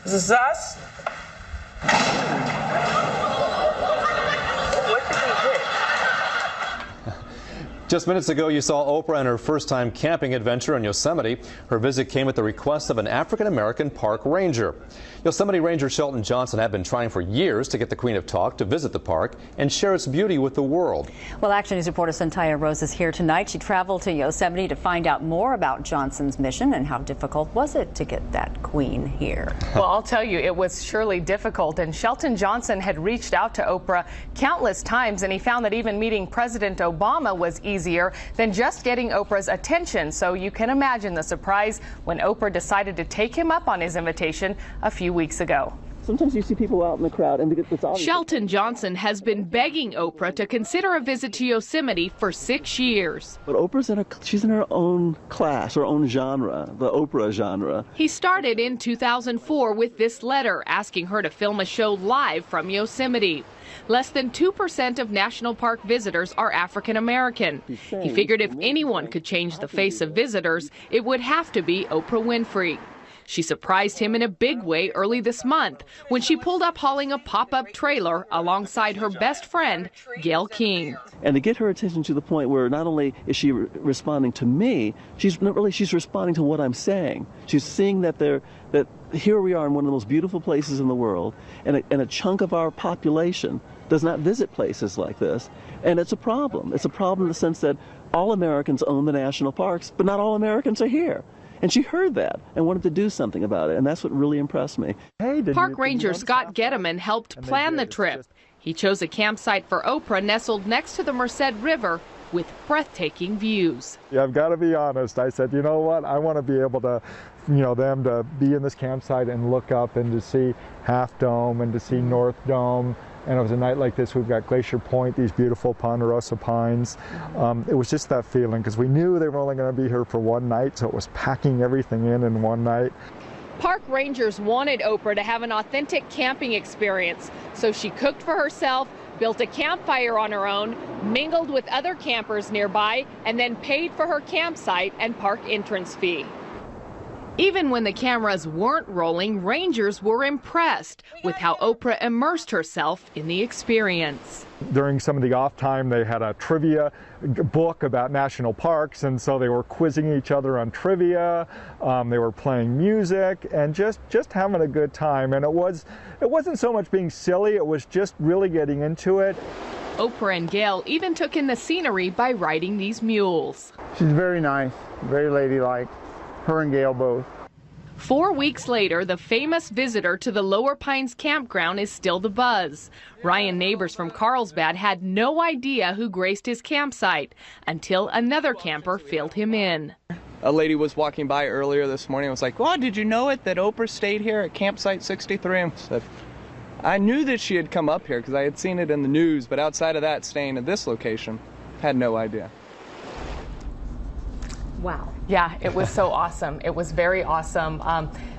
Is this us? What did we hit? Just minutes ago, you saw Oprah on her first-time camping adventure in Yosemite. Her visit came at the request of an African-American park ranger. Yosemite Ranger Shelton Johnson had been trying for years to get the Queen of Talk to visit the park and share its beauty with the world. Well, Action News reporter Santaya Rose is here tonight. She traveled to Yosemite to find out more about Johnson's mission and how difficult was it to get that queen here. Well, I'll tell you, it was surely difficult, and Shelton Johnson had reached out to Oprah countless times, and he found that even meeting President Obama was easier than just getting Oprah's attention. So you can imagine the surprise when Oprah decided to take him up on his invitation a few weeks ago. Sometimes you see people out in the crowd and it's obvious. Shelton Johnson has been begging Oprah to consider a visit to Yosemite for 6 years. But Oprah's she's in her own class, her own genre, the Oprah genre. He started in 2004 with this letter asking her to film a show live from Yosemite. Less than 2% of national park visitors are African American. He figured if anyone could change the face of visitors, it would have to be Oprah Winfrey. She surprised him in a big way early this month when she pulled up hauling a pop-up trailer alongside her best friend, Gayle King. And to get her attention to the point where not only is she responding to me, she's responding to what I'm saying. She's seeing that here we are in one of the most beautiful places in the world, and a chunk of our population does not visit places like this. And it's a problem. It's a problem in the sense that all Americans own the national parks, but not all Americans are here. And she heard that and wanted to do something about it, and that's what really impressed me. Park Ranger Scott Getteman helped plan the trip. He chose a campsite for Oprah nestled next to the Merced River with breathtaking views. Yeah, I've got to be honest. I said, you know what? I want to be able to, them to be in this campsite and look up and to see Half Dome and to see North Dome. And it was a night like this, we've got Glacier Point, these beautiful ponderosa pines. It was just that feeling, because we knew they were only going to be here for one night, so it was packing everything in one night. Park rangers wanted Oprah to have an authentic camping experience, so she cooked for herself, built a campfire on her own, mingled with other campers nearby, and then paid for her campsite and park entrance fee. Even when the cameras weren't rolling, rangers were impressed with how Oprah immersed herself in the experience. During some of the off time, they had a trivia book about national parks, and so they were quizzing each other on trivia. They were playing music and just having a good time. And it wasn't so much being silly, it was just really getting into it. Oprah and Gayle even took in the scenery by riding these mules. She's very nice, very ladylike. Her and Gayle both. 4 weeks later, the famous visitor to the Lower Pines campground is still the buzz. Ryan Neighbors from Carlsbad had no idea who graced his campsite until another camper filled him in. A lady was walking by earlier this morning and was like, "Oh, did you know it that Oprah stayed here at campsite 63?" I said, I knew that she had come up here because I had seen it in the news, but outside of that, staying at this location, had no idea. Wow. Yeah, it was so awesome. It was very awesome.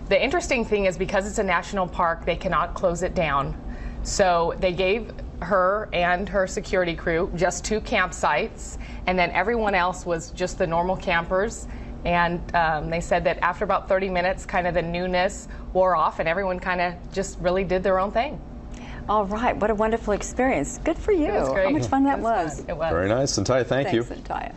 The interesting thing is because it's a national park, they cannot close it down. So they gave her and her security crew just 2 campsites, and then everyone else was just the normal campers. And they said that after about 30 minutes, kind of the newness wore off, and everyone kind of just really did their own thing. All right, what a wonderful experience. Good for you. It was great. How much fun that was. It was. Very nice. Santaya, thank you. Thanks, Santaya.